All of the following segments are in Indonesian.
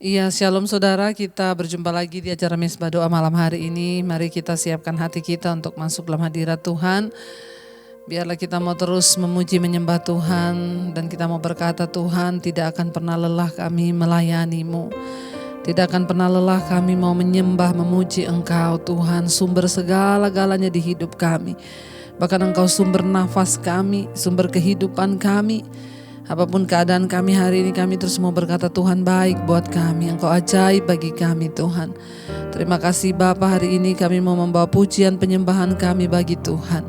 Iya, shalom saudara, kita berjumpa lagi di acara Mesbah Doa malam hari ini. Mari kita siapkan hati kita untuk masuk dalam hadirat Tuhan. Biarlah kita mau terus memuji menyembah Tuhan, dan kita mau berkata, Tuhan, tidak akan pernah lelah kami melayani-Mu. Tidak akan pernah lelah kami mau menyembah memuji Engkau, Tuhan, sumber segala-galanya di hidup kami. Bahkan Engkau sumber nafas kami, sumber kehidupan kami. Apapun keadaan kami hari ini, kami terus mau berkata, Tuhan baik buat kami, Engkau ajaib bagi kami, Tuhan. Terima kasih Bapa, hari ini kami mau membawa pujian penyembahan kami bagi Tuhan.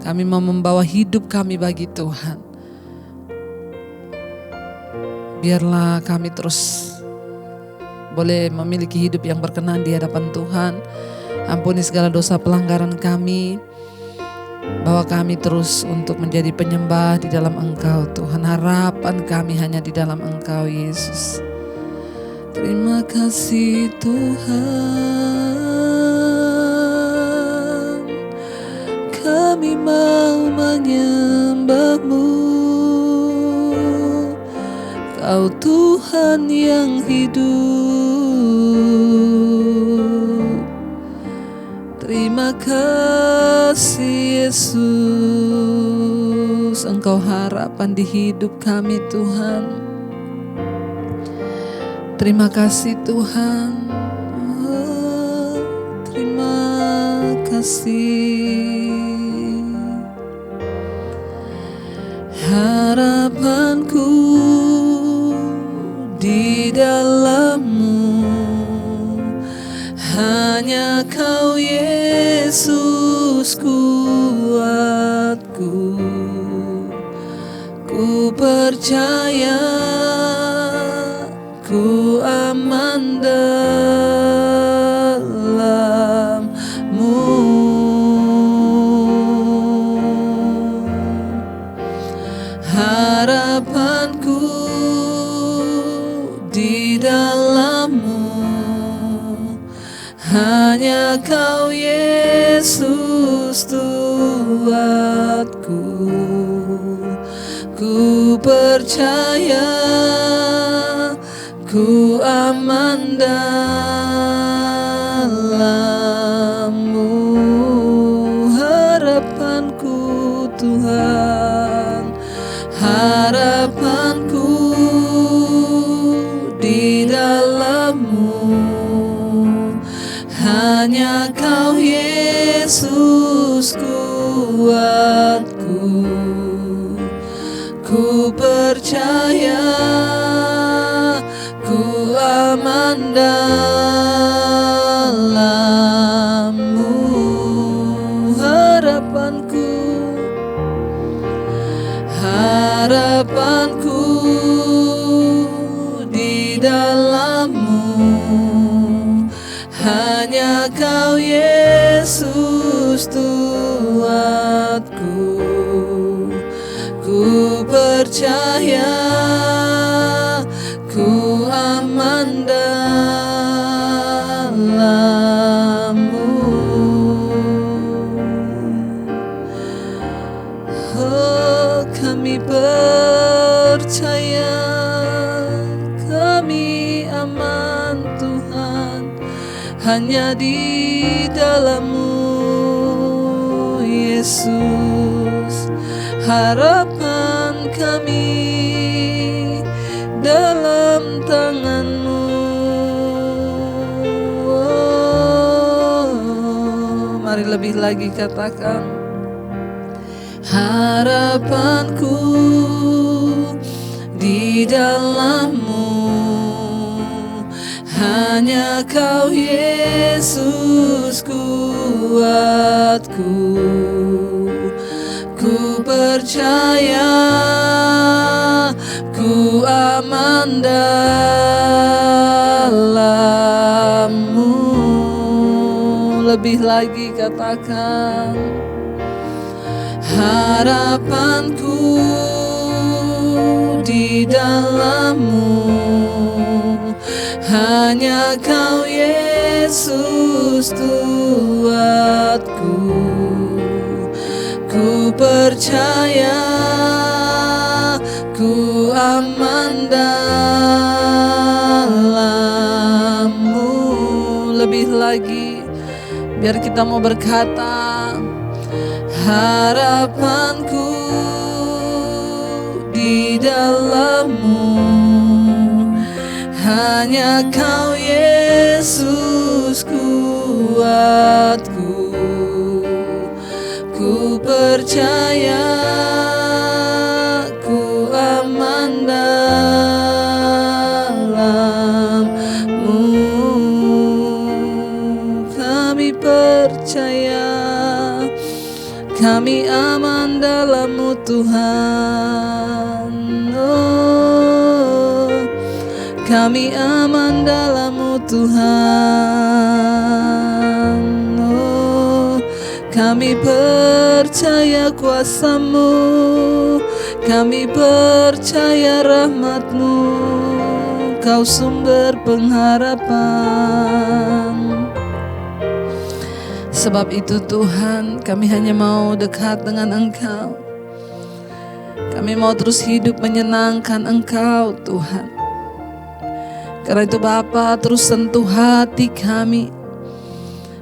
Kami mau membawa hidup kami bagi Tuhan. Biarlah kami terus boleh memiliki hidup yang berkenan di hadapan Tuhan. Ampuni segala dosa pelanggaran kami. Bawa kami terus untuk menjadi penyembah di dalam Engkau, Tuhan. Harapan kami hanya di dalam Engkau, Yesus. Terima kasih Tuhan, kami mau menyembah-Mu. Kau Tuhan yang hidup. Terima kasih Yesus, Engkau harapan di hidup kami, Tuhan. Terima kasih Tuhan, terima kasih. Harapanku di dalam-Mu, hanya Kau Yesus kuatku. Ku percaya ku aman dalam-Mu. Harapanku di dalam-Mu, hanya Kau Yesus Tuhanku. Ku percaya ku aman dalam-Mu. Harapanku Tuhan, harapanku di dalam-Mu, hanya Kau Yesus kuatku. Ku percaya ku aman dalam-Mu. Harapanku, harapanku di dalam-Mu, hanya Kau Yesus Tuhanku. Ku percaya ku aman dalam-Mu. Oh, kami percaya kami aman Tuhan, hanya di dalam-Mu Yesus. Harapan kami dalam tangan-Mu. Oh, mari lebih lagi katakan, harapanku di dalam-Mu, hanya Kau Yesus kuatku. Ku percaya ku aman dalam-Mu. Lebih lagi katakan, harapanku di dalam-Mu, hanya Kau Yesus Tuhanku. Ku percaya ku aman dalam Biar kita mau berkata, harapanku di dalam-Mu, hanya Kau Yesus kuatku. Ku percaya ku aman dalam-Mu. Kami percaya kami aman dalam-Mu Tuhan. Oh, kami aman dalam-Mu Tuhan. Oh, kami percaya kuasa-Mu, kami percaya rahmat-Mu, Kau sumber pengharapan. Sebab itu Tuhan, kami hanya mau dekat dengan Engkau. Kami mau terus hidup menyenangkan Engkau Tuhan. Karena itu Bapa, terus sentuh hati kami,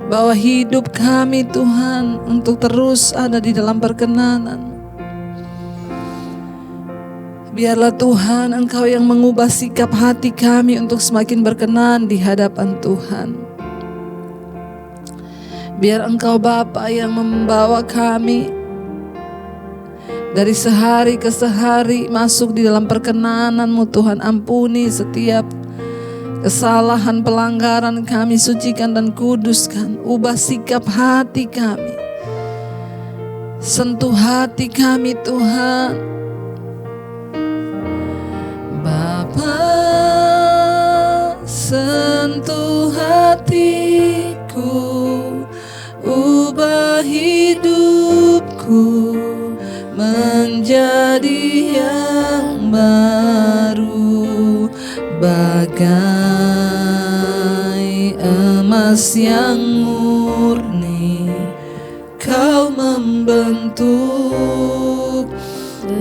bawa hidup kami Tuhan untuk terus ada di dalam perkenanan. Biarlah Tuhan Engkau yang mengubah sikap hati kami untuk semakin berkenan di hadapan Tuhan. Biar Engkau Bapa yang membawa kami dari sehari ke sehari masuk di dalam perkenanan-Mu Tuhan. Ampuni setiap kesalahan pelanggaran kami, sucikan dan kuduskan. Ubah sikap hati kami, sentuh hati kami Tuhan. Bapa, sentuh hatiku, ubah hidupku menjadi yang baru, bagai emas yang murni. Kau membentuk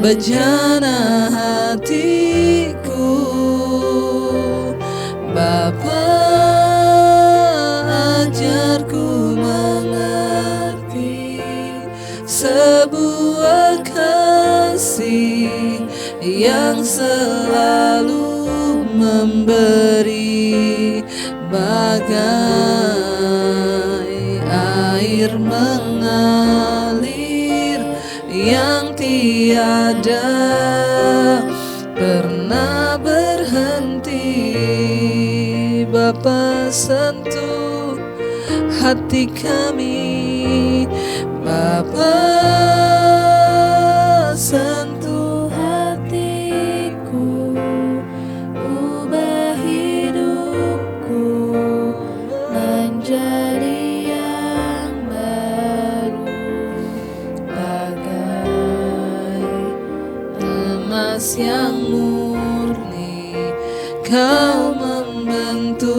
bejana hatiku. Bapa, ajarku mengerti sebuah kasih yang selalu memberi, bagai air mengalir yang tiada pernah berhenti. Bapa, sentuh hati kami. Bapa, sentuh hatiku, ubah hidupku menjadi yang baru, bagai emas yang murni. Kau membentuk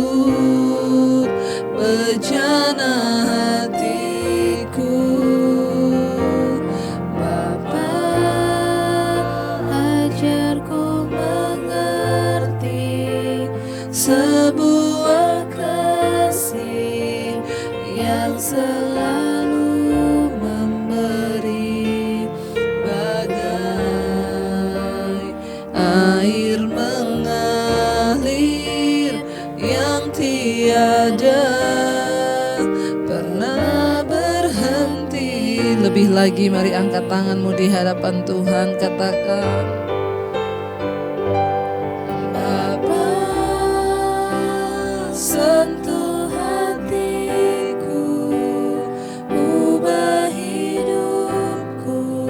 bejana hatiku. Bapa, ajarku mengerti sebuah kasih yang selalu memberi, bagai air mengalir yang tiada pernah berhenti. Lebih lagi, mari angkat tanganmu di hadapan Tuhan, katakan, Bapa, sentuh hatiku, ubah hidupku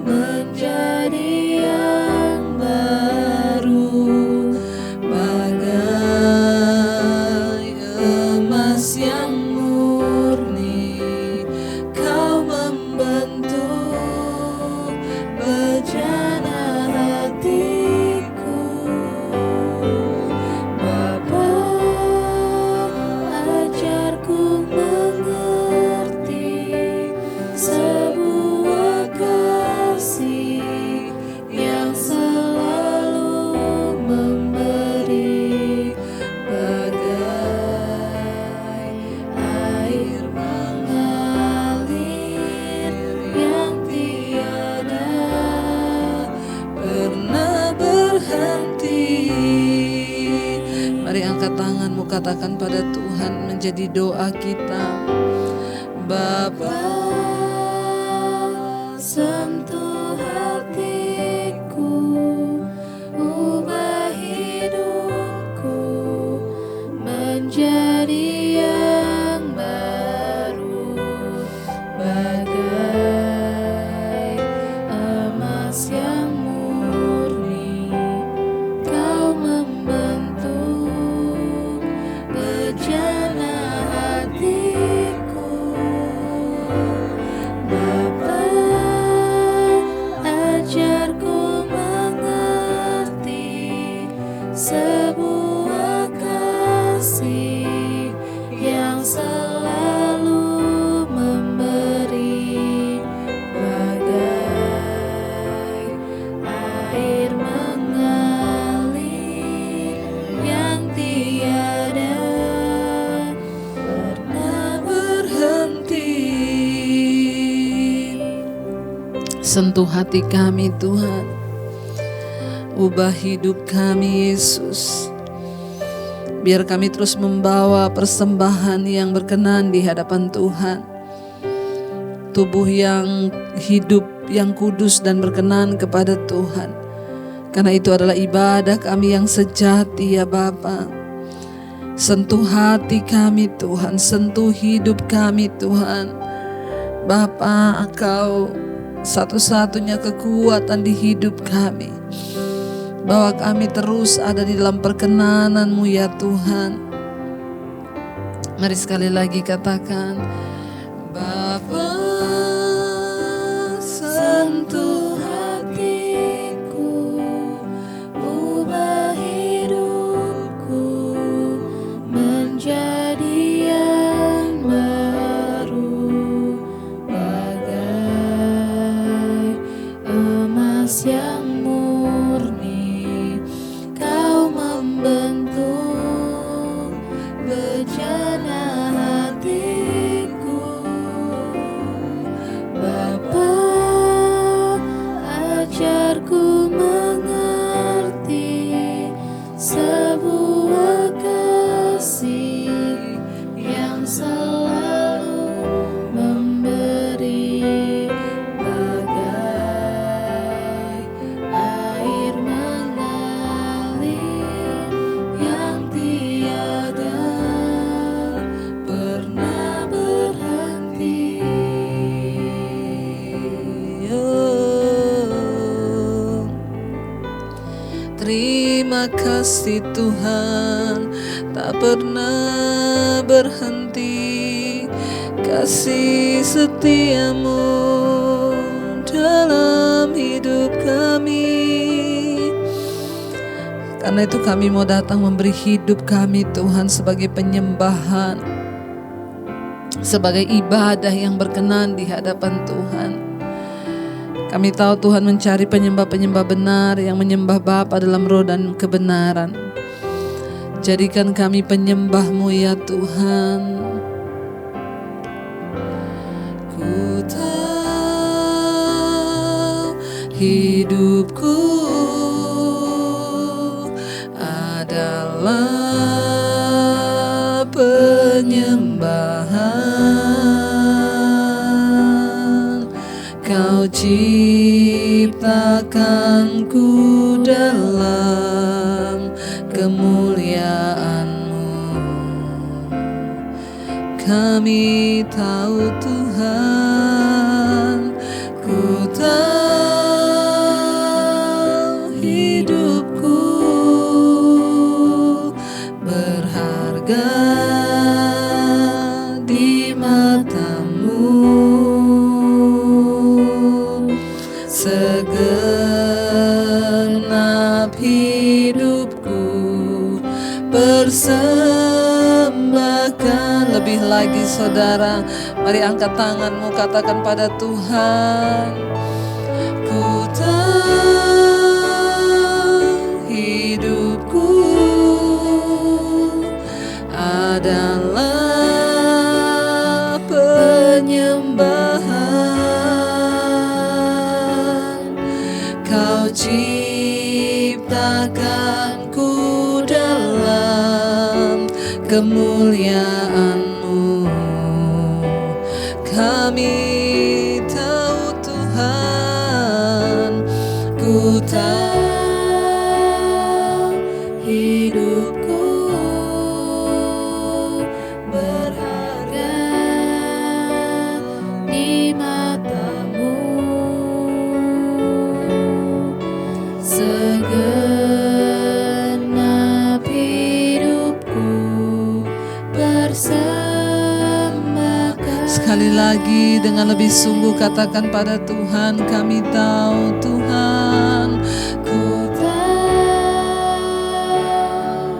menjadi yang baru, bagai emas yang murni. Kau membentuk bejana berhenti. Mari angkat tanganmu, katakan pada Tuhan, menjadi doa kita. Bapa, sentuh hatiku, ubah hidupku menjadi yang baru, bagai emas yang murni. Kau membentuk bejana hatiku. Bapa, ajarku mengerti sebuah kasih yang selalu memberi, bagai air mengalir yang tiada pernah berhenti. Sentuh hati kami Tuhan, ubah hidup kami Yesus. Biar kami terus membawa persembahan yang berkenan di hadapan Tuhan. Tubuh yang hidup, yang kudus dan berkenan kepada Tuhan. Karena itu adalah ibadah kami yang sejati ya Bapa. Sentuh hati kami Tuhan, sentuh hidup kami Tuhan. Bapa, Engkau satu-satunya kekuatan di hidup kami. Bahwa kami terus ada di dalam perkenan-Mu ya Tuhan. Mari sekali lagi katakan, Bapa, sentuh Hatiku, ubah hidupku menjadi yang baru, bagai emas yang murni. Kau membentuk bejana hatiku. Bapa, ajarku mengerti sebuah kasih yang selalu memberi, bagai air mengalir yang tiada pernah berhenti. Terima kasih Tuhan, tak pernah berhenti kasih setia-Mu dalam hidup kami. Karena itu kami mau datang memberi hidup kami Tuhan sebagai penyembahan, sebagai ibadah yang berkenan di hadapan Tuhan. Kami tahu Tuhan mencari penyembah-penyembah benar yang menyembah Bapa dalam roh dan kebenaran. Jadikan kami penyembah-Mu ya Tuhan. Ku tahu hidupku adalah penyembahan. Kau ciptakanku dalam kemuliaan-Mu. Kami tahu Tuhan, ku tahu hidupku berharga di mata-Mu. Segenap hidupku persembahkan. Lebih lagi saudara, mari angkat tanganmu, katakan pada Tuhan, ku tahu hidupku adalah penyembahan. Kau ciptakanku ku dalam kemuliaan-Mu. Kami tahu Tuhan, ku tahu hidupku berharga di mata-Mu. Segenap hidupku persembahkan. Sekali lagi dengan lebih sungguh katakan pada Tuhan, kami tahu Tuhan, ku tahu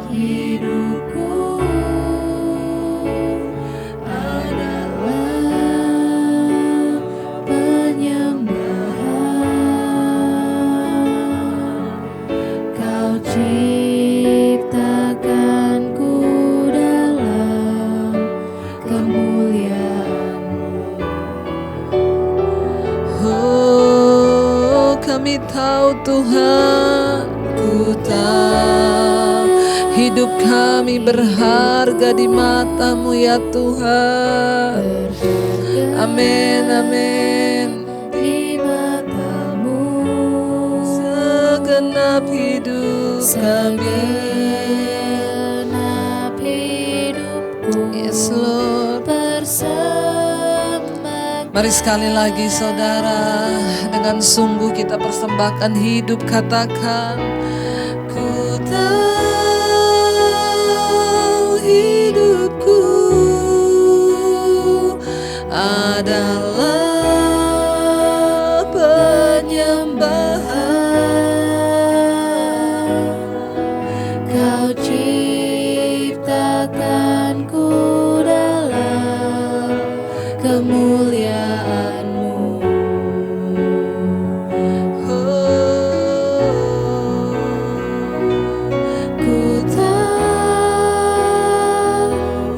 hidupku adalah penyembahan. Kau ciptakanku dalam kemuliaan-Mu. oh, kami tahu Tuhan, ku tahu hidup kami berharga di mata-Mu ya Tuhan. Amin, amin. Di mata-Mu Segenap hidup kami. segenap hidupku Yes Lord. persembahkan. Mari sekali lagi saudara, dengan sungguh kita persembahkan hidup, katakan, ku tahu hidupku adalah penyembahan. Kau ciptakanku dalam kemuliaan-Mu. Ku tahu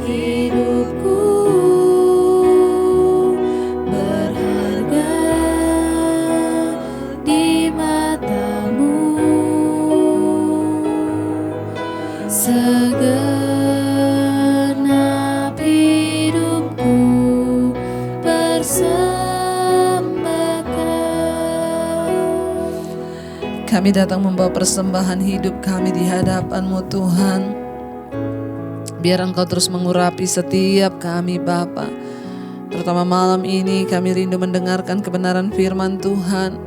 hidupku berharga di mata-Mu. Segenap hidupku persembahkan. Kami datang membawa persembahan hidup kami di hadapan-Mu Tuhan. Biar Engkau terus mengurapi setiap kami Bapa. Terutama malam ini kami rindu mendengarkan kebenaran firman Tuhan.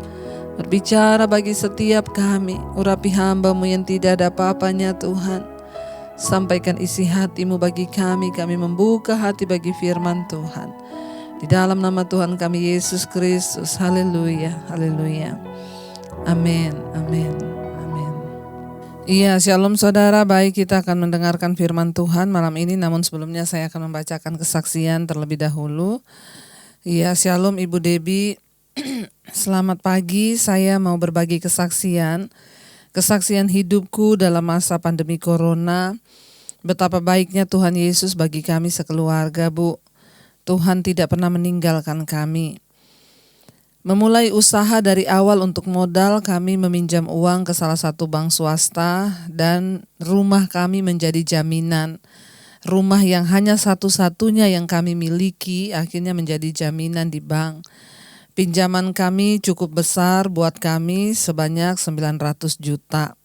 Berbicara bagi setiap kami. Urapi hamba-Mu yang tidak ada apa-apanya Tuhan. Sampaikan isi hati-Mu bagi kami membuka hati bagi firman Tuhan. Di dalam nama Tuhan kami Yesus Kristus, haleluya, haleluya. Amin, amin, amin. Iya, shalom saudara, baik kita akan mendengarkan firman Tuhan malam ini. Namun sebelumnya saya akan membacakan kesaksian terlebih dahulu. Iya, shalom Ibu Debbie. Selamat pagi, saya mau berbagi kesaksian hidupku dalam masa pandemi corona. Betapa baiknya Tuhan Yesus bagi kami sekeluarga, Bu. Tuhan tidak pernah meninggalkan kami. Memulai usaha dari awal untuk modal, kami meminjam uang ke salah satu bank swasta dan rumah kami menjadi jaminan. Rumah yang hanya satu-satunya yang kami miliki akhirnya menjadi jaminan di bank. Pinjaman kami cukup besar buat kami sebanyak 900 juta.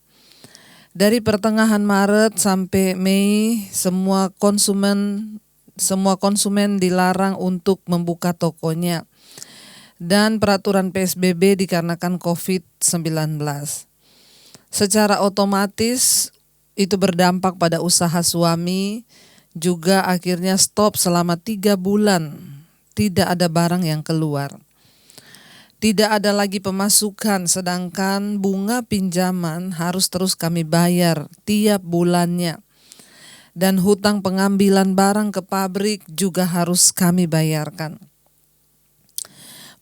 Dari pertengahan Maret sampai Mei, semua konsumen dilarang untuk membuka tokonya. Dan peraturan PSBB dikarenakan COVID-19. Secara otomatis itu berdampak pada usaha suami, juga akhirnya stop selama 3 bulan. Tidak ada barang yang keluar. Tidak ada lagi pemasukan, sedangkan bunga pinjaman harus terus kami bayar tiap bulannya. Dan hutang pengambilan barang ke pabrik juga harus kami bayarkan.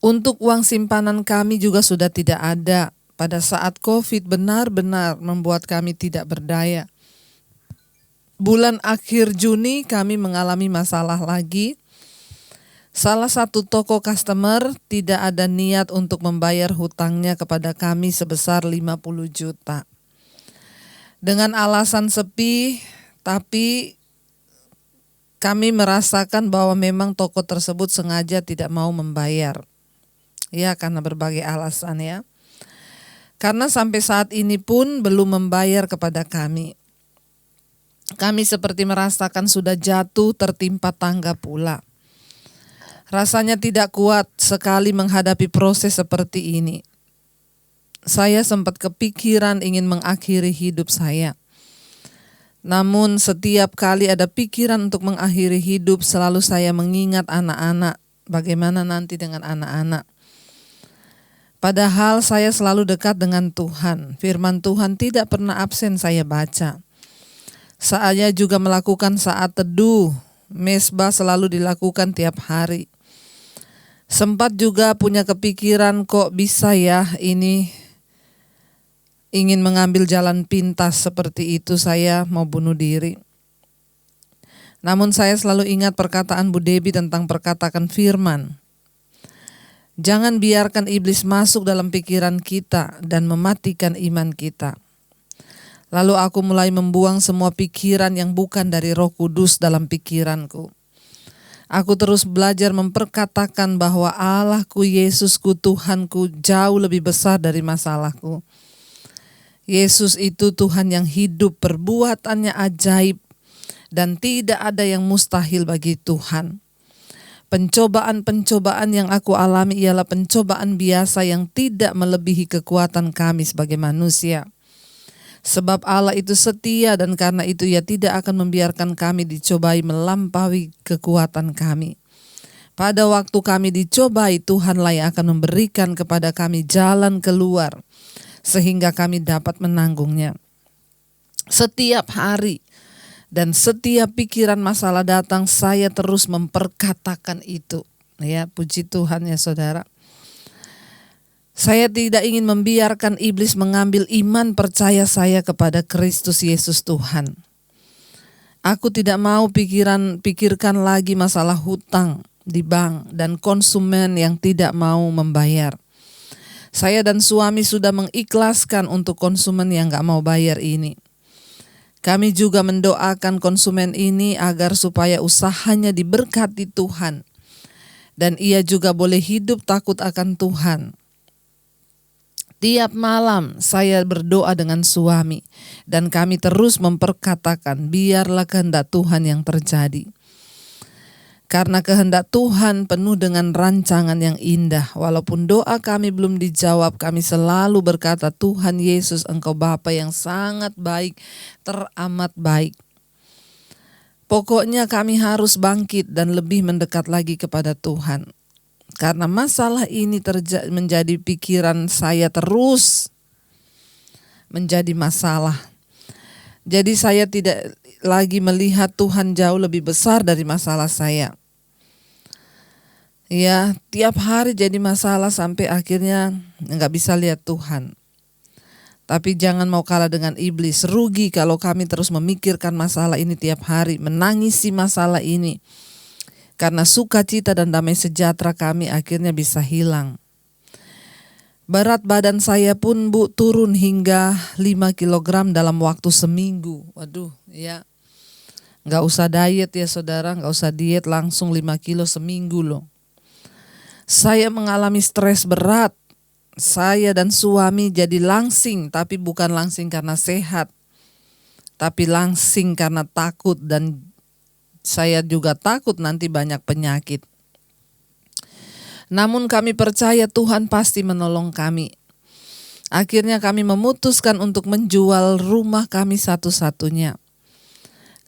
Untuk uang simpanan kami juga sudah tidak ada. Pada saat COVID benar-benar membuat kami tidak berdaya. Bulan akhir Juni kami mengalami masalah lagi. Salah satu toko customer tidak ada niat untuk membayar hutangnya kepada kami sebesar 50 juta. dengan alasan sepi, tapi kami merasakan bahwa memang toko tersebut sengaja tidak mau membayar. Ya, karena berbagai alasan ya. Karena sampai saat ini pun belum membayar kepada kami. Kami seperti merasakan sudah jatuh tertimpa tangga pula. Rasanya tidak kuat sekali menghadapi proses seperti ini. Saya sempat kepikiran ingin mengakhiri hidup saya. Namun setiap kali ada pikiran untuk mengakhiri hidup, selalu saya mengingat anak-anak. Bagaimana nanti dengan anak-anak? Padahal saya selalu dekat dengan Tuhan. Firman Tuhan tidak pernah absen saya baca. Saya juga melakukan saat teduh. Mesbah selalu dilakukan tiap hari. Sempat juga punya kepikiran, kok bisa ya ini ingin mengambil jalan pintas seperti itu, saya mau bunuh diri. Namun saya selalu ingat perkataan Bu Debbie tentang perkatakan firman. Jangan biarkan iblis masuk dalam pikiran kita dan mematikan iman kita. Lalu aku mulai membuang semua pikiran yang bukan dari Roh Kudus dalam pikiranku. Aku terus belajar memperkatakan bahwa Allahku, Yesusku, Tuhanku jauh lebih besar dari masalahku. Yesus itu Tuhan yang hidup, perbuatannya ajaib, dan tidak ada yang mustahil bagi Tuhan. Pencobaan-pencobaan yang aku alami ialah pencobaan biasa yang tidak melebihi kekuatan kami sebagai manusia. Sebab Allah itu setia dan karena itu Ia tidak akan membiarkan kami dicobai melampaui kekuatan kami. Pada waktu kami dicobai, Tuhanlah yang akan memberikan kepada kami jalan keluar, sehingga kami dapat menanggungnya. Setiap hari dan setiap pikiran masalah datang, saya terus memperkatakan itu. Ya, puji Tuhan ya saudara. Saya tidak ingin membiarkan iblis mengambil iman percaya saya kepada Kristus Yesus Tuhan. Aku tidak mau pikirkan lagi masalah hutang di bank dan konsumen yang tidak mau membayar. Saya dan suami sudah mengikhlaskan untuk konsumen yang gak mau bayar ini. Kami juga mendoakan konsumen ini agar supaya usahanya diberkati Tuhan. Dan ia juga boleh hidup takut akan Tuhan. Tiap malam saya berdoa dengan suami. Dan kami terus memperkatakan, biarlah kehendak Tuhan yang terjadi. Karena kehendak Tuhan penuh dengan rancangan yang indah. Walaupun doa kami belum dijawab, kami selalu berkata, Tuhan Yesus, Engkau Bapa yang sangat baik, teramat baik. Pokoknya kami harus bangkit dan lebih mendekat lagi kepada Tuhan. Karena masalah ini menjadi pikiran saya terus menjadi masalah. Jadi saya tidak lagi melihat Tuhan jauh lebih besar dari masalah saya. Ya, tiap hari jadi masalah sampai akhirnya nggak bisa lihat Tuhan. Tapi jangan mau kalah dengan iblis. Rugi kalau kami terus memikirkan masalah ini tiap hari, menangisi masalah ini. Karena sukacita dan damai sejahtera kami akhirnya bisa hilang. Berat badan saya pun turun hingga 5 kg dalam waktu seminggu. Waduh ya, gak usah diet ya saudara, gak usah diet, langsung 5 kilo seminggu loh. Saya mengalami stres berat. Saya dan suami jadi langsing, tapi bukan langsing karena sehat. Tapi langsing karena takut, dan saya juga takut nanti banyak penyakit. Namun kami percaya Tuhan pasti menolong kami. Akhirnya kami memutuskan untuk menjual rumah kami satu-satunya.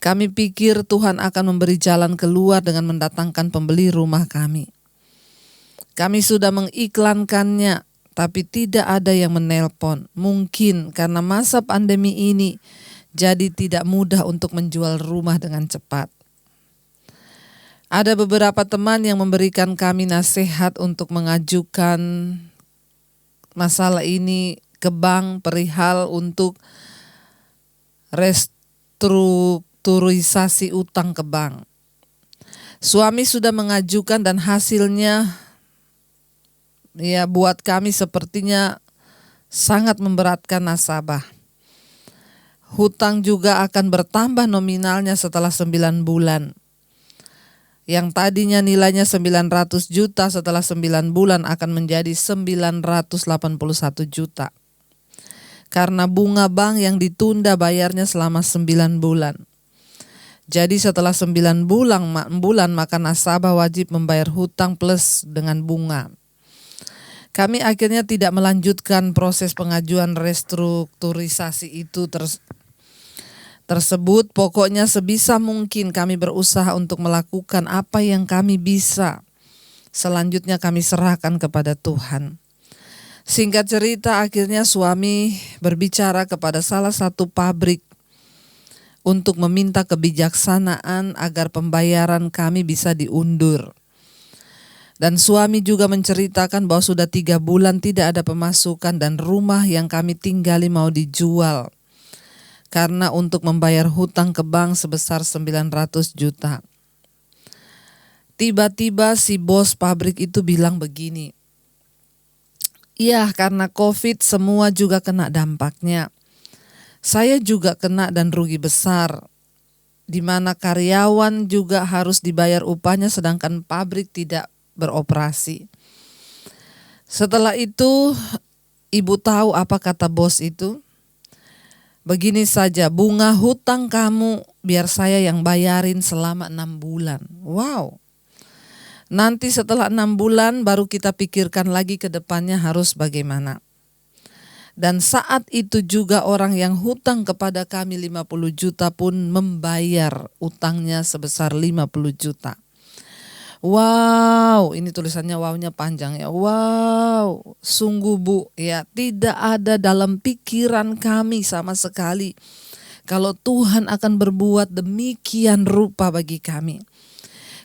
Kami pikir Tuhan akan memberi jalan keluar dengan mendatangkan pembeli rumah kami. Kami sudah mengiklankannya, tapi tidak ada yang menelpon. Mungkin karena masa pandemi ini, jadi tidak mudah untuk menjual rumah dengan cepat. Ada beberapa teman yang memberikan kami nasihat untuk mengajukan masalah ini ke bank perihal untuk restrukturisasi utang ke bank. Suami sudah mengajukan dan hasilnya ya buat kami sepertinya sangat memberatkan nasabah. Hutang juga akan bertambah nominalnya setelah 9 bulan. Yang tadinya nilainya 900 juta setelah 9 bulan akan menjadi 981 juta. Karena bunga bank yang ditunda bayarnya selama 9 bulan. Jadi setelah 9 bulan maka nasabah wajib membayar hutang plus dengan bunga. Kami akhirnya tidak melanjutkan proses pengajuan restrukturisasi itu tersebut. Pokoknya sebisa mungkin kami berusaha untuk melakukan apa yang kami bisa. Selanjutnya kami serahkan kepada Tuhan. Singkat cerita, akhirnya suami berbicara kepada salah satu pabrik untuk meminta kebijaksanaan agar pembayaran kami bisa diundur. Dan suami juga menceritakan bahwa sudah 3 bulan tidak ada pemasukan dan rumah yang kami tinggali mau dijual. Karena untuk membayar hutang ke bank sebesar 900 juta. Tiba-tiba si bos pabrik itu bilang begini, "Iya, karena COVID semua juga kena dampaknya. Saya juga kena dan rugi besar, di mana karyawan juga harus dibayar upahnya sedangkan pabrik tidak beroperasi." Setelah itu, ibu tahu apa kata bos itu? "Begini saja, bunga hutang kamu biar saya yang bayarin selama 6 bulan. Wow. Nanti setelah 6 bulan baru kita pikirkan lagi ke depannya harus bagaimana." Dan saat itu juga orang yang hutang kepada kami 50 juta pun membayar utangnya sebesar 50 juta. Wow, ini tulisannya wow-nya panjang ya. Wow, sungguh Bu, ya tidak ada dalam pikiran kami sama sekali kalau Tuhan akan berbuat demikian rupa bagi kami.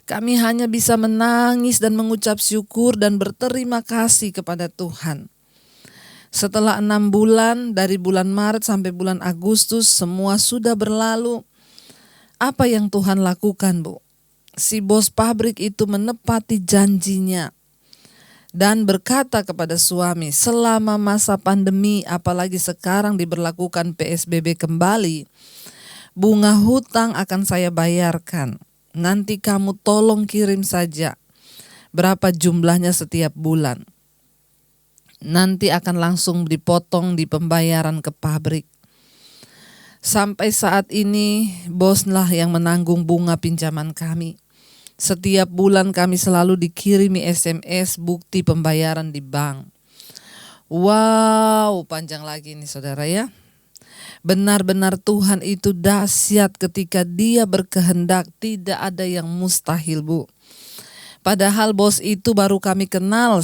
Kami hanya bisa menangis dan mengucap syukur dan berterima kasih kepada Tuhan. Setelah 6 bulan, dari bulan Maret sampai bulan Agustus, semua sudah berlalu. Apa yang Tuhan lakukan, Bu? Si bos pabrik itu menepati janjinya dan berkata kepada suami, selama masa pandemi apalagi sekarang diberlakukan PSBB kembali, bunga hutang akan saya bayarkan. Nanti kamu tolong kirim saja berapa jumlahnya setiap bulan. Nanti akan langsung dipotong di pembayaran ke pabrik. Sampai saat ini boslah yang menanggung bunga pinjaman kami. Setiap bulan kami selalu dikirimi SMS bukti pembayaran di bank. Wow, panjang lagi nih saudara ya. Benar-benar Tuhan itu dahsyat ketika Dia berkehendak, tidak ada yang mustahil, Bu. Padahal bos itu baru kenal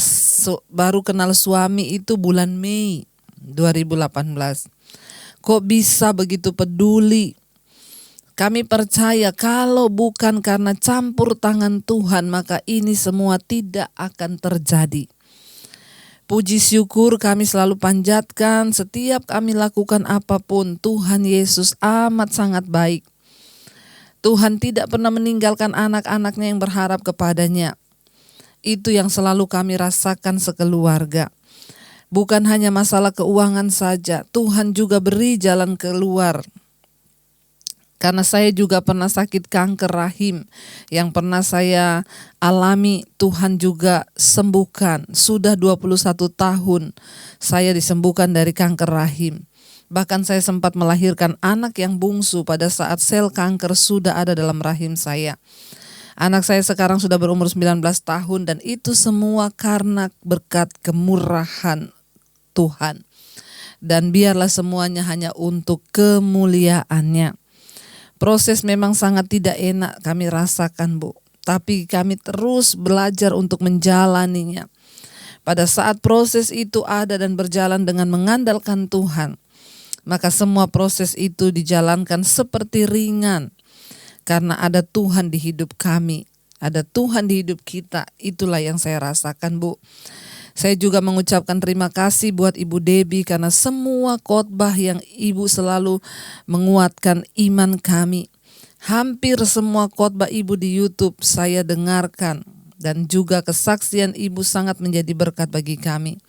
suami itu bulan Mei 2018. Kok bisa begitu peduli? Kami percaya kalau bukan karena campur tangan Tuhan, maka ini semua tidak akan terjadi. Puji syukur kami selalu panjatkan setiap kami lakukan apapun. Tuhan Yesus amat sangat baik. Tuhan tidak pernah meninggalkan anak-anaknya yang berharap kepadanya. Itu yang selalu kami rasakan sekeluarga. Bukan hanya masalah keuangan saja, Tuhan juga beri jalan keluar. Karena saya juga pernah sakit kanker rahim yang pernah saya alami, Tuhan juga sembuhkan. Sudah 21 tahun saya disembuhkan dari kanker rahim. Bahkan saya sempat melahirkan anak yang bungsu pada saat sel kanker sudah ada dalam rahim saya. Anak saya sekarang sudah berumur 19 tahun dan itu semua karena berkat kemurahan Tuhan. Dan biarlah semuanya hanya untuk kemuliaan-Nya. Proses memang sangat tidak enak kami rasakan, Bu. Tapi kami terus belajar untuk menjalaninya. Pada saat proses itu ada dan berjalan dengan mengandalkan Tuhan, maka semua proses itu dijalankan seperti ringan. Karena ada Tuhan di hidup kami, ada Tuhan di hidup kita, itulah yang saya rasakan, Bu. Saya juga mengucapkan terima kasih buat Ibu Debbie karena semua khotbah yang Ibu selalu menguatkan iman kami. Hampir semua khotbah Ibu di YouTube saya dengarkan dan juga kesaksian Ibu sangat menjadi berkat bagi kami.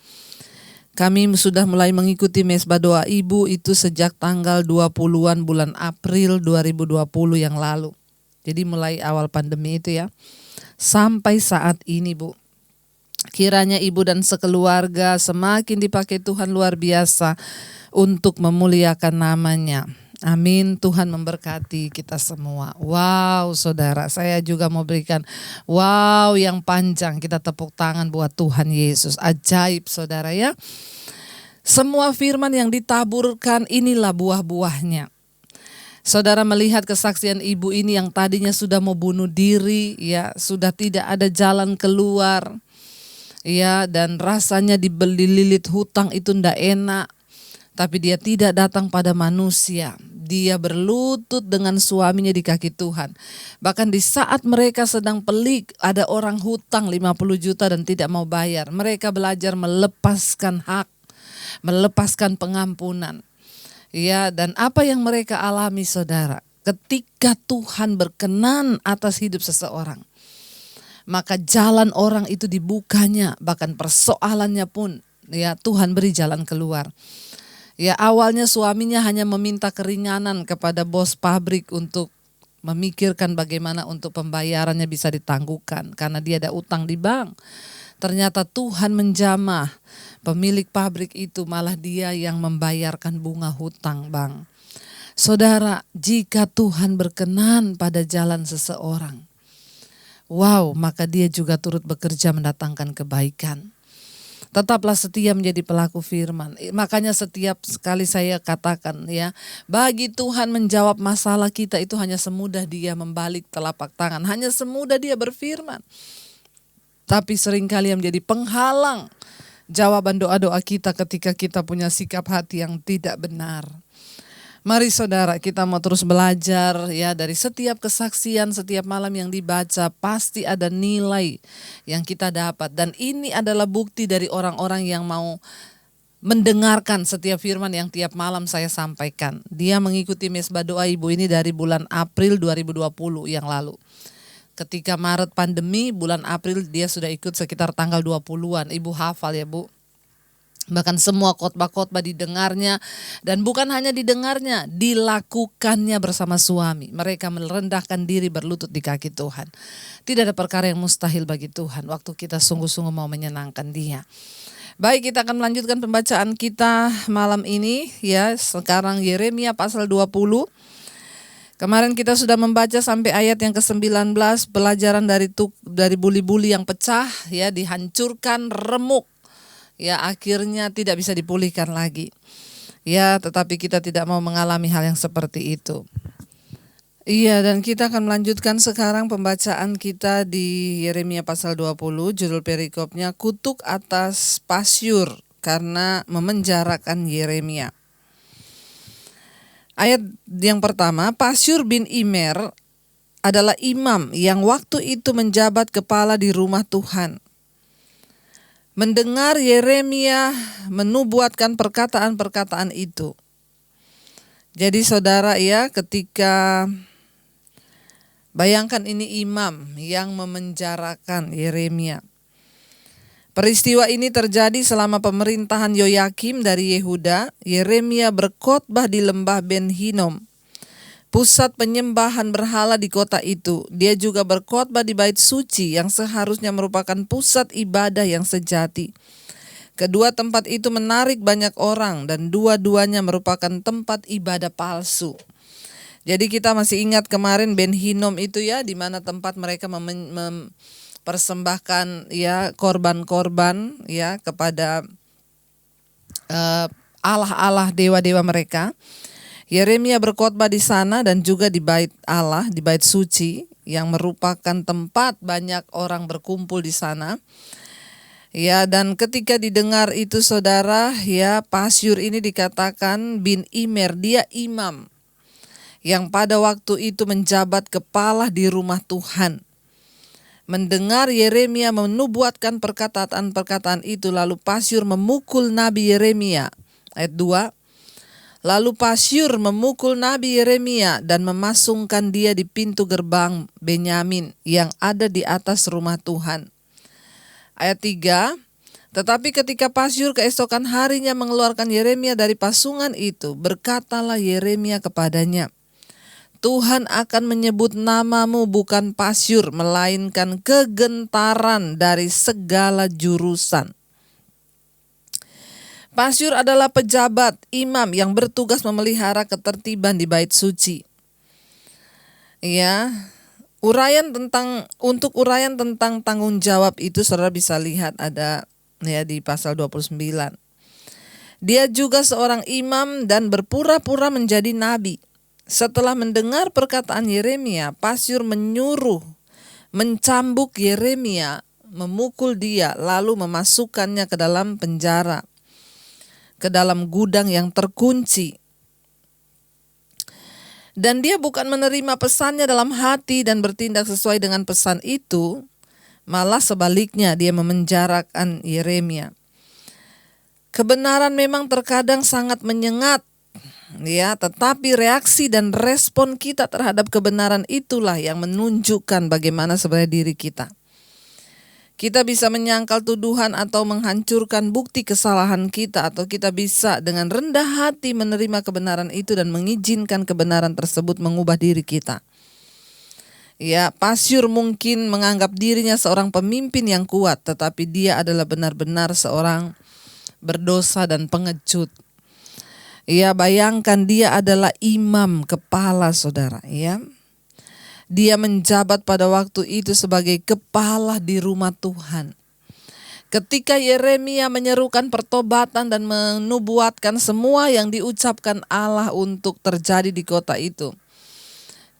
Kami sudah mulai mengikuti Mesbah Doa Ibu itu sejak tanggal 20-an bulan April 2020 yang lalu. Jadi mulai awal pandemi itu ya. Sampai saat ini Bu. Kiranya Ibu dan sekeluarga semakin dipakai Tuhan luar biasa untuk memuliakan namanya. Amin. Tuhan memberkati kita semua. Wow saudara, saya juga mau berikan wow yang panjang. Kita tepuk tangan buat Tuhan Yesus. Ajaib saudara ya. Semua firman yang ditaburkan inilah buah-buahnya. Saudara melihat kesaksian ibu ini yang tadinya sudah mau bunuh diri, ya sudah tidak ada jalan keluar. Ya, dan rasanya dililit hutang itu ndak enak. Tapi dia tidak datang pada manusia. Dia berlutut dengan suaminya di kaki Tuhan. Bahkan di saat mereka sedang pelik, ada orang hutang 50 juta dan tidak mau bayar. Mereka belajar melepaskan hak, melepaskan pengampunan. Ya, dan apa yang mereka alami saudara, ketika Tuhan berkenan atas hidup seseorang, maka jalan orang itu dibukanya, bahkan persoalannya pun ya Tuhan beri jalan keluar. Ya, awalnya suaminya hanya meminta keringanan kepada bos pabrik untuk memikirkan bagaimana untuk pembayarannya bisa ditangguhkan karena dia ada utang di bank. Ternyata Tuhan menjamah, pemilik pabrik itu malah dia yang membayarkan bunga hutang bang. Saudara, jika Tuhan berkenan pada jalan seseorang, wow, maka dia juga turut bekerja mendatangkan kebaikan. Tetaplah setia menjadi pelaku firman. Makanya setiap sekali saya katakan ya, bagi Tuhan menjawab masalah kita itu hanya semudah dia membalik telapak tangan, hanya semudah dia berfirman. Tapi seringkali yang menjadi penghalang jawaban doa-doa kita ketika kita punya sikap hati yang tidak benar. Mari saudara, kita mau terus belajar ya, dari setiap kesaksian, setiap malam yang dibaca pasti ada nilai yang kita dapat. Dan ini adalah bukti dari orang-orang yang mau mendengarkan setiap firman yang tiap malam saya sampaikan. Dia mengikuti Mesbah Doa Ibu ini dari bulan April 2020 yang lalu. Ketika Maret pandemi, bulan April dia sudah ikut sekitar tanggal 20-an. Ibu hafal ya Bu. Bahkan semua khotbah-khotbah didengarnya, dan bukan hanya didengarnya, dilakukannya bersama suami. Mereka merendahkan diri berlutut di kaki Tuhan. Tidak ada perkara yang mustahil bagi Tuhan waktu kita sungguh-sungguh mau menyenangkan Dia. Baik, kita akan melanjutkan pembacaan kita malam ini ya. Sekarang Yeremia pasal 20. Kemarin kita sudah membaca sampai ayat yang ke-19, pelajaran dari buli-buli yang pecah ya, dihancurkan, remuk. Ya, akhirnya tidak bisa dipulihkan lagi. Ya, tetapi kita tidak mau mengalami hal yang seperti itu. Iya, dan kita akan melanjutkan sekarang pembacaan kita di Yeremia pasal 20, judul perikopnya kutuk atas Pasyur karena memenjarakan Yeremia. Ayat yang pertama, Pasyur bin Immer adalah imam yang waktu itu menjabat kepala di rumah Tuhan. Mendengar Yeremia menubuatkan perkataan-perkataan itu. Jadi saudara ya, ketika bayangkan ini imam yang memenjarakan Yeremia. Peristiwa ini terjadi selama pemerintahan Yoyakim dari Yehuda. Yeremia berkhotbah di lembah Ben Hinnom, pusat penyembahan berhala di kota itu. Dia juga berkhotbah di bait suci yang seharusnya merupakan pusat ibadah yang sejati. Kedua tempat itu menarik banyak orang dan dua-duanya merupakan tempat ibadah palsu. Jadi kita masih ingat kemarin Ben Hinnom itu ya, di mana tempat mereka mempersembahkan ya korban-korban ya kepada allah-allah dewa-dewa mereka. Yeremia berkhotbah di sana dan juga di bait Allah, di bait suci yang merupakan tempat banyak orang berkumpul di sana. Ya, dan ketika didengar itu saudara, ya Pasyur ini dikatakan bin Immer, dia imam yang pada waktu itu menjabat kepala di rumah Tuhan. Mendengar Yeremia menubuatkan perkataan-perkataan itu, lalu Pasyur memukul Nabi Yeremia. Ayat 2. Lalu Pasyur memukul Nabi Yeremia dan memasungkan dia di pintu gerbang Benyamin yang ada di atas rumah Tuhan. Ayat 3, Tetapi ketika Pasyur keesokan harinya mengeluarkan Yeremia dari pasungan itu, berkatalah Yeremia kepadanya, Tuhan akan menyebut namamu bukan Pasyur, melainkan kegentaran dari segala jurusan. Pasyur adalah pejabat imam yang bertugas memelihara ketertiban di bait suci. Ya, untuk uraian tentang tanggung jawab itu saudara bisa lihat ada ya di pasal 29. Dia juga seorang imam dan berpura-pura menjadi nabi. Setelah mendengar perkataan Yeremia, Pasyur mencambuk Yeremia, memukul dia, lalu memasukkannya ke dalam penjara, ke dalam gudang yang terkunci. Dan dia bukan menerima pesannya dalam hati dan bertindak sesuai dengan pesan itu, malah sebaliknya dia memenjarakan Yeremia. Kebenaran memang terkadang sangat menyengat, ya, tetapi reaksi dan respon kita terhadap kebenaran itulah yang menunjukkan bagaimana sebenarnya diri kita. Kita bisa menyangkal tuduhan atau menghancurkan bukti kesalahan kita, atau kita bisa dengan rendah hati menerima kebenaran itu dan mengizinkan kebenaran tersebut mengubah diri kita. Ya, Pasyur mungkin menganggap dirinya seorang pemimpin yang kuat, tetapi dia adalah benar-benar seorang berdosa dan pengecut. Ya, bayangkan dia adalah imam kepala saudara, ya. Dia menjabat pada waktu itu sebagai kepala di rumah Tuhan. Ketika Yeremia menyerukan pertobatan dan menubuatkan semua yang diucapkan Allah untuk terjadi di kota itu,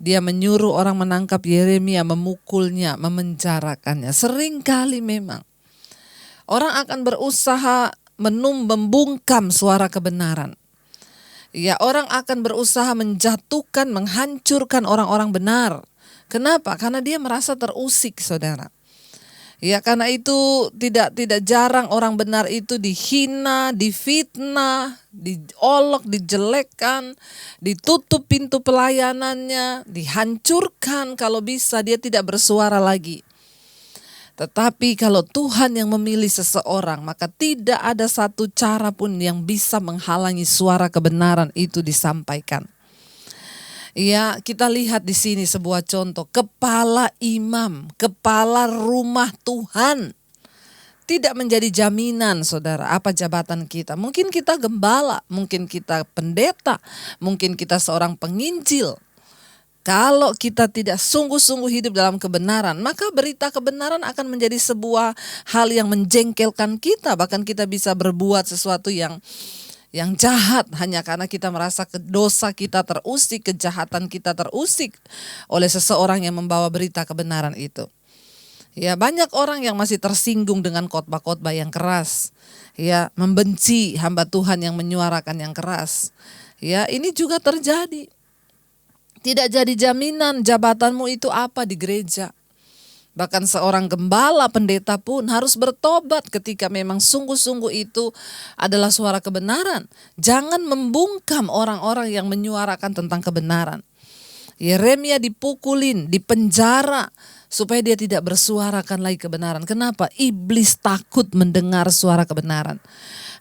dia menyuruh orang menangkap Yeremia, memukulnya, memenjarakannya. Seringkali memang orang akan berusaha membungkam suara kebenaran. Ya, orang akan berusaha menjatuhkan, menghancurkan orang-orang benar. Kenapa? Karena dia merasa terusik, saudara. Ya, karena itu tidak jarang orang benar itu dihina, difitnah, diolok, dijelekkan, ditutup pintu pelayanannya, dihancurkan, kalau bisa dia tidak bersuara lagi. Tetapi kalau Tuhan yang memilih seseorang, maka tidak ada satu cara pun yang bisa menghalangi suara kebenaran itu disampaikan. Ya, kita lihat di sini sebuah contoh, kepala imam, kepala rumah Tuhan. Tidak menjadi jaminan, saudara, apa jabatan kita. Mungkin kita gembala, mungkin kita pendeta, mungkin kita seorang penginjil. Kalau kita tidak sungguh-sungguh hidup dalam kebenaran, maka berita kebenaran akan menjadi sebuah hal yang menjengkelkan kita. Bahkan kita bisa berbuat sesuatu yang jahat hanya karena kita merasa dosa kita terusik, kejahatan kita terusik oleh seseorang yang membawa berita kebenaran itu. Ya, banyak orang yang masih tersinggung dengan khotbah-khotbah yang keras. Ya, membenci hamba Tuhan yang menyuarakan yang keras. Ya, ini juga terjadi. Tidak jadi jaminan jabatanmu itu apa di gereja. Bahkan seorang gembala, pendeta pun harus bertobat ketika memang sungguh-sungguh itu adalah suara kebenaran. Jangan membungkam orang-orang yang menyuarakan tentang kebenaran. Yeremia dipukulin, dipenjara supaya dia tidak bersuarakan lagi kebenaran. Kenapa? Iblis takut mendengar suara kebenaran.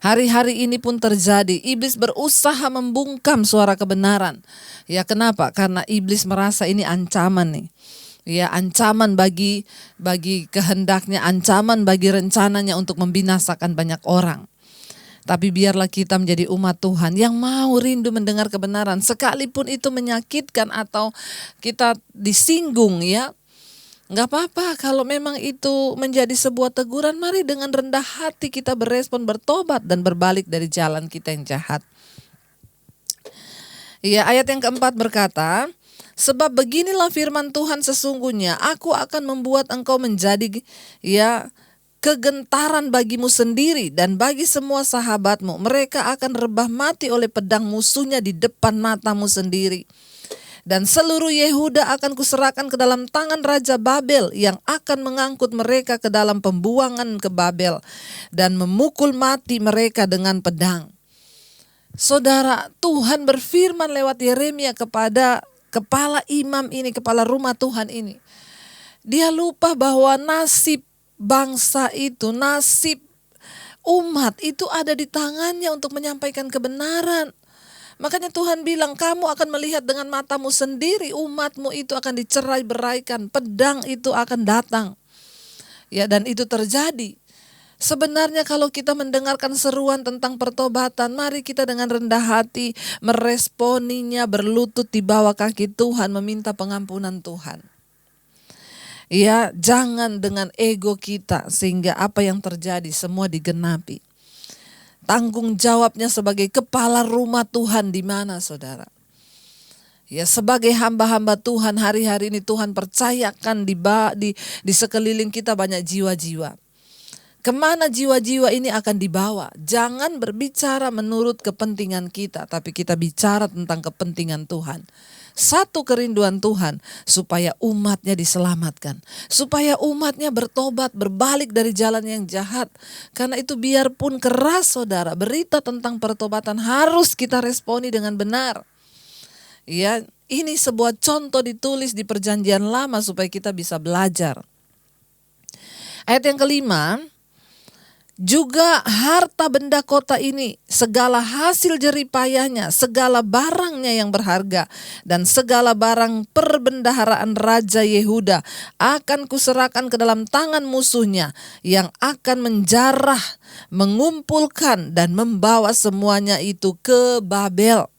Hari-hari ini pun terjadi. Iblis berusaha membungkam suara kebenaran. Ya, kenapa? Karena iblis merasa ini ancaman nih. Ya, ancaman bagi kehendaknya, ancaman bagi rencananya untuk membinasakan banyak orang. Tapi biarlah kita menjadi umat Tuhan yang mau rindu mendengar kebenaran, sekalipun itu menyakitkan atau kita disinggung, ya. Gak apa-apa kalau memang itu menjadi sebuah teguran, mari dengan rendah hati kita berespon, bertobat dan berbalik dari jalan kita yang jahat. Ya, ayat yang keempat berkata, sebab beginilah firman Tuhan sesungguhnya, aku akan membuat engkau menjadi kegentaran bagimu sendiri dan bagi semua sahabatmu. Mereka akan rebah mati oleh pedang musuhnya di depan matamu sendiri. Dan seluruh Yehuda akan kuserahkan ke dalam tangan Raja Babel yang akan mengangkut mereka ke dalam pembuangan ke Babel dan memukul mati mereka dengan pedang. Saudara, Tuhan berfirman lewat Yeremia kepada kepala imam ini, kepala rumah Tuhan ini. Dia lupa bahwa nasib bangsa itu, nasib Umat itu ada di tangannya untuk menyampaikan kebenaran. Makanya Tuhan bilang, kamu akan melihat dengan matamu sendiri, umatmu itu akan dicerai-beraikan, pedang itu akan datang. Ya, dan itu terjadi. Sebenarnya kalau kita mendengarkan seruan tentang pertobatan, mari kita dengan rendah hati meresponinya, berlutut di bawah kaki Tuhan, meminta pengampunan Tuhan. Ya, jangan dengan ego kita sehingga apa yang terjadi semua digenapi. Tanggung jawabnya sebagai kepala rumah Tuhan di mana, saudara? Ya, sebagai hamba-hamba Tuhan hari-hari ini Tuhan percayakan di sekeliling kita banyak jiwa-jiwa. Kemana jiwa-jiwa ini akan dibawa? Jangan berbicara menurut kepentingan kita, tapi kita bicara tentang kepentingan Tuhan. Satu kerinduan Tuhan, supaya umatnya diselamatkan, supaya umatnya bertobat, berbalik dari jalan yang jahat. Karena itu biarpun keras, saudara, berita tentang pertobatan harus kita responi dengan benar. Ya, ini sebuah contoh ditulis di Perjanjian Lama supaya kita bisa belajar. Ayat yang kelima, juga harta benda kota ini, segala hasil jeripayahnya, segala barangnya yang berharga, dan segala barang perbendaharaan Raja Yehuda akan kuserahkan ke dalam tangan musuhnya, yang akan menjarah, mengumpulkan, dan membawa semuanya itu ke Babel.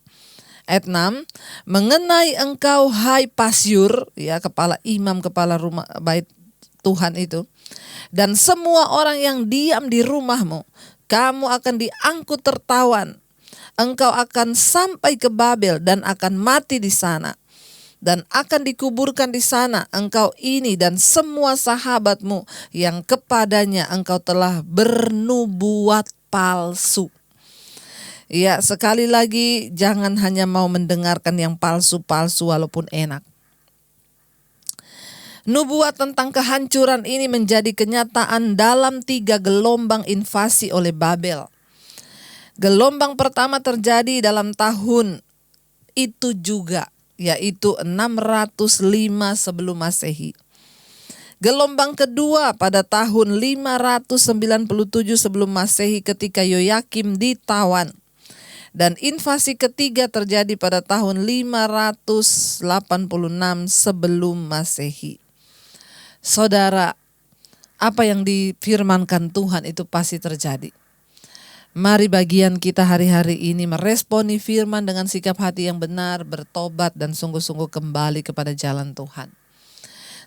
Ayat 6, mengenai engkau hai Pasyur, ya kepala imam, kepala rumah bait Tuhan itu, dan semua orang yang diam di rumahmu, kamu akan diangkut tertawan. Engkau akan sampai ke Babel dan akan mati di sana, dan akan dikuburkan di sana engkau ini dan semua sahabatmu yang kepadanya engkau telah bernubuat palsu. Ya, sekali lagi jangan hanya mau mendengarkan yang palsu-palsu walaupun enak. Nubuat tentang kehancuran ini menjadi kenyataan dalam 3 gelombang invasi oleh Babel. Gelombang pertama terjadi dalam tahun itu juga, yaitu 605 sebelum Masehi. Gelombang kedua pada tahun 597 sebelum Masehi ketika Yoyakim ditawan. Dan invasi ketiga terjadi pada tahun 586 sebelum Masehi. Saudara, apa yang difirmankan Tuhan itu pasti terjadi. Mari bagian kita hari-hari ini meresponi firman dengan sikap hati yang benar, bertobat dan sungguh-sungguh kembali kepada jalan Tuhan.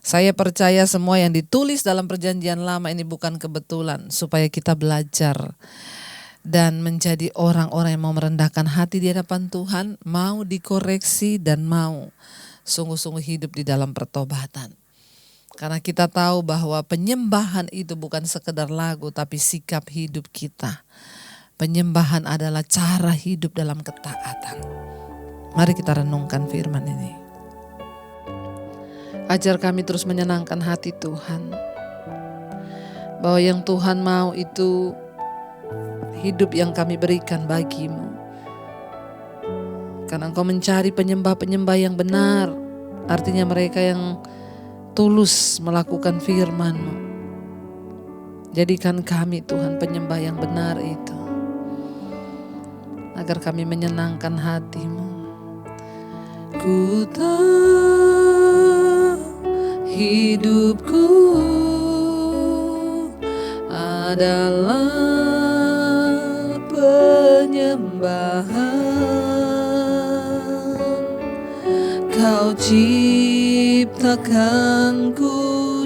Saya percaya semua yang ditulis dalam Perjanjian Lama ini bukan kebetulan, supaya kita belajar dan menjadi orang-orang yang mau merendahkan hati di hadapan Tuhan, mau dikoreksi dan mau sungguh-sungguh hidup di dalam pertobatan. Karena kita tahu bahwa penyembahan itu bukan sekedar lagu, tapi sikap hidup kita. Penyembahan adalah cara hidup dalam ketaatan. Mari kita renungkan firman ini. Ajar kami terus menyenangkan hati Tuhan. Bahwa yang Tuhan mau itu hidup yang kami berikan bagimu. Karena Engkau mencari penyembah-penyembah yang benar. Artinya mereka yang tulus melakukan firman-Mu. Jadikan kami Tuhan penyembah yang benar itu, agar kami menyenangkan hati-Mu. Ku tahu hidupku adalah penyembahan. Kau ciptakanku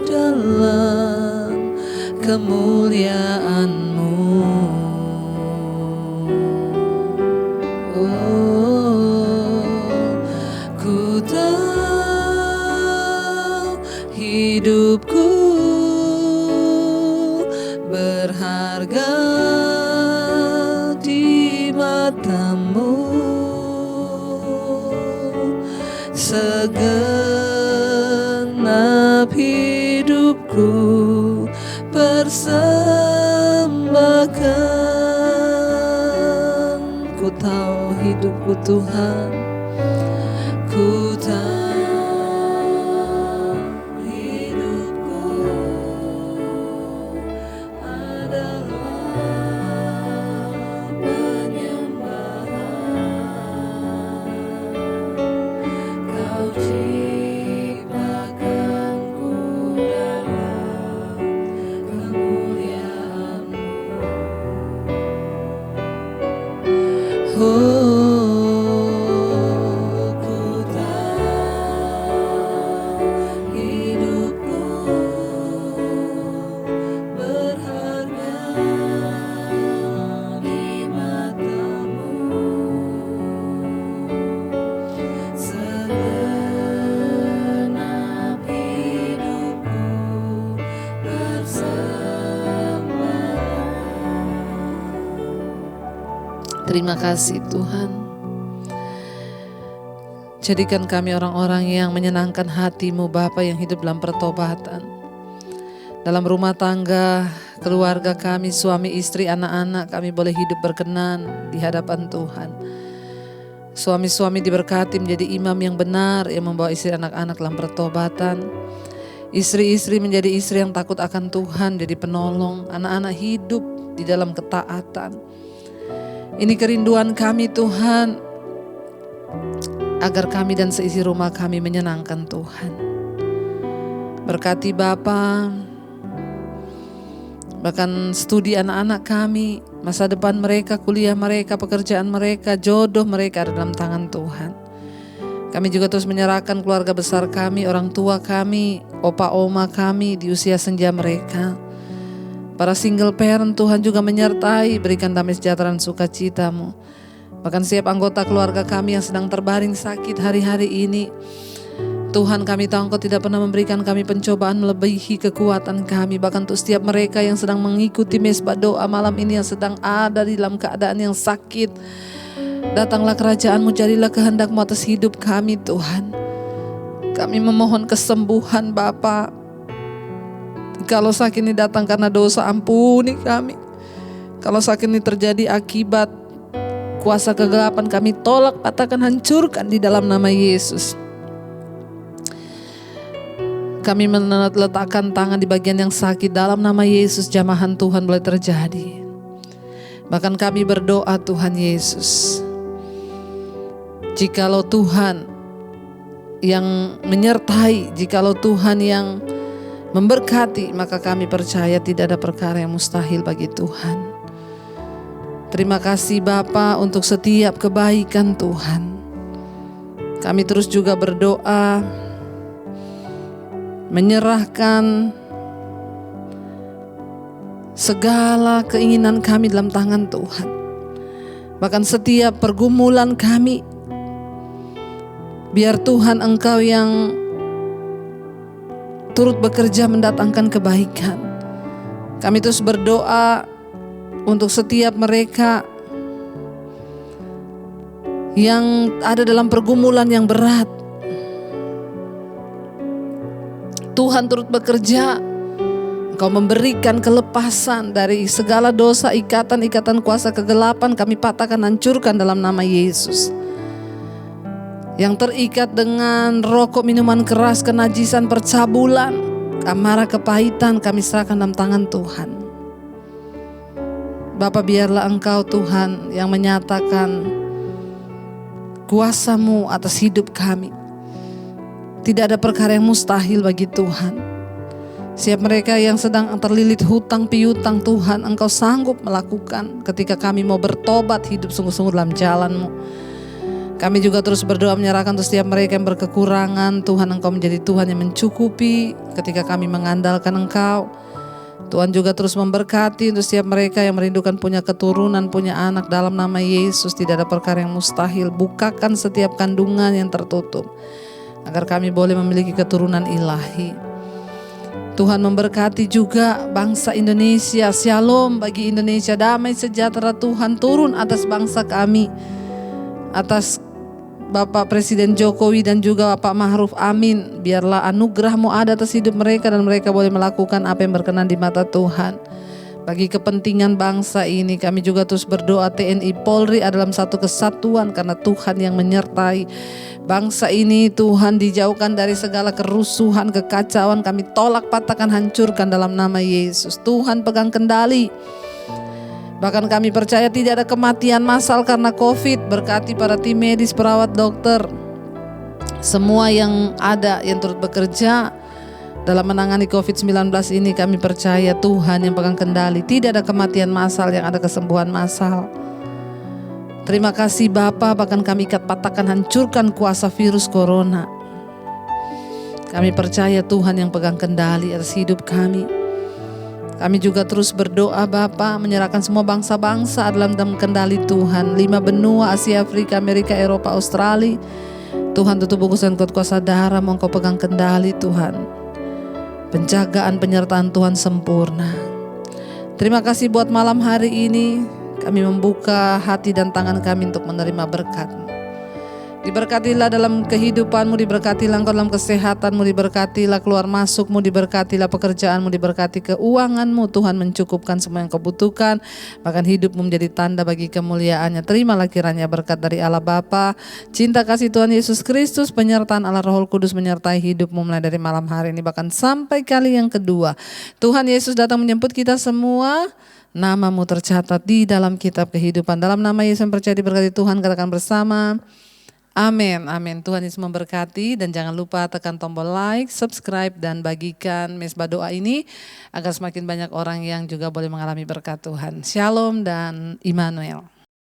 dalam kemuliaan-Mu. Ku tahu hidupku berharga di mata-Mu. Segenap hidupku persembahkan. Ku tahu hidupku Tuhan, ku tahu hidupku adalah Terima kasih Tuhan. Jadikan kami orang-orang yang menyenangkan hati-Mu Bapa, yang hidup dalam pertobatan. Dalam rumah tangga, keluarga kami, suami, istri, anak-anak, kami boleh hidup berkenan di hadapan Tuhan. Suami-suami diberkati menjadi imam yang benar, yang membawa istri anak-anak dalam pertobatan. Istri-istri menjadi istri yang takut akan Tuhan, jadi penolong. Anak-anak hidup di dalam ketaatan. Ini kerinduan kami Tuhan, agar kami dan seisi rumah kami menyenangkan Tuhan. Berkati Bapa, bahkan studi anak-anak kami, masa depan mereka, kuliah mereka, pekerjaan mereka, jodoh mereka ada dalam tangan Tuhan. Kami juga terus menyerahkan keluarga besar kami, orang tua kami, opa oma kami di usia senja mereka. Para single parent Tuhan juga menyertai, berikan damai sejahtera dan sukacita-Mu. Bahkan setiap anggota keluarga kami yang sedang terbaring sakit hari-hari ini, Tuhan, kami tahu Engkau tidak pernah memberikan kami pencobaan melebihi kekuatan kami. Bahkan untuk setiap mereka yang sedang mengikuti mesbah doa malam ini, yang sedang ada di dalam keadaan yang sakit, datanglah kerajaan-Mu, jadilah kehendak-Mu atas hidup kami Tuhan. Kami memohon kesembuhan Bapa. Kalau sakit ini datang karena dosa, ampuni kami. Kalau sakit ini terjadi akibat kuasa kegelapan, kami tolak, patahkan, hancurkan di dalam nama Yesus. Kami meletakkan tangan di bagian yang sakit, dalam nama Yesus jamahan Tuhan boleh terjadi. Bahkan kami berdoa Tuhan Yesus, jikalau Tuhan yang menyertai, jikalau Tuhan yang memberkati, maka kami percaya tidak ada perkara yang mustahil bagi Tuhan. Terima kasih Bapa untuk setiap kebaikan Tuhan. Kami terus juga berdoa, menyerahkan segala keinginan kami dalam tangan Tuhan. Bahkan setiap pergumulan kami, biar Tuhan Engkau yang turut bekerja mendatangkan kebaikan. Kami terus berdoa untuk setiap mereka yang ada dalam pergumulan yang berat. Tuhan turut bekerja, Engkau memberikan kelepasan dari segala dosa, ikatan-ikatan kuasa kegelapan, kami patahkan, hancurkan dalam nama Yesus. Yang terikat dengan rokok, minuman keras, kenajisan, percabulan, amarah, kepahitan, kami serahkan dalam tangan Tuhan. Bapa, biarlah Engkau Tuhan yang menyatakan kuasa-Mu atas hidup kami. Tidak ada perkara yang mustahil bagi Tuhan. Siap mereka yang sedang terlilit hutang piutang, Tuhan Engkau sanggup melakukan ketika kami mau bertobat, hidup sungguh-sungguh dalam jalan-Mu. Kami juga terus berdoa menyerahkan untuk setiap mereka yang berkekurangan. Tuhan, Engkau menjadi Tuhan yang mencukupi ketika kami mengandalkan Engkau. Tuhan juga terus memberkati untuk setiap mereka yang merindukan punya keturunan, punya anak, dalam nama Yesus. Tidak ada perkara yang mustahil. Bukakan setiap kandungan yang tertutup, agar kami boleh memiliki keturunan ilahi. Tuhan memberkati juga bangsa Indonesia. Shalom bagi Indonesia, damai sejahtera Tuhan turun atas bangsa kami, atas Bapak Presiden Jokowi dan juga Bapak Ma'ruf Amin. Biarlah anugerah-Mu ada atas hidup mereka dan mereka boleh melakukan apa yang berkenan di mata Tuhan. Bagi kepentingan bangsa ini, kami juga terus berdoa TNI Polri ada dalam satu kesatuan, karena Tuhan yang menyertai bangsa ini. Tuhan, dijauhkan dari segala kerusuhan, kekacauan, kami tolak, patahkan, hancurkan dalam nama Yesus. Tuhan pegang kendali. Bahkan kami percaya tidak ada kematian massal karena COVID. Berkati para tim medis, perawat, dokter, semua yang ada yang turut bekerja dalam menangani COVID-19 ini. Kami percaya Tuhan yang pegang kendali. Tidak ada kematian massal, yang ada kesembuhan massal. Terima kasih Bapa. Bahkan kami ikat, patahkan, hancurkan kuasa virus corona. Kami percaya Tuhan yang pegang kendali atas hidup kami. Kami juga terus berdoa Bapa, menyerahkan semua bangsa-bangsa dalam kendali Tuhan. 5 benua, Asia, Afrika, Amerika, Eropa, Australia. Tuhan, tutup bungkusan kuasa darah, Engkau pegang kendali Tuhan. Penjagaan, penyertaan Tuhan sempurna. Terima kasih buat malam hari ini. Kami membuka hati dan tangan kami untuk menerima berkat-Mu. Diberkatilah dalam kehidupanmu, diberkatilah engkau dalam kesehatanmu, diberkatilah keluar masukmu, diberkatilah pekerjaanmu, diberkati keuanganmu. Tuhan mencukupkan semua yang kau butuhkan, bahkan hidupmu menjadi tanda bagi kemuliaannya. Terimalah kiranya berkat dari Allah Bapa, cinta kasih Tuhan Yesus Kristus, penyertaan Allah Roh Kudus menyertai hidupmu mulai dari malam hari ini bahkan sampai kali yang kedua. Tuhan Yesus datang menjemput kita semua. Namamu tercatat di dalam kitab kehidupan. Dalam nama Yesus yang percaya diberkati Tuhan, katakan bersama. Amin, amin. Tuhan Yesus memberkati, dan jangan lupa tekan tombol like, subscribe, dan bagikan Mesbah Doa ini agar semakin banyak orang yang juga boleh mengalami berkat Tuhan. Shalom dan Immanuel.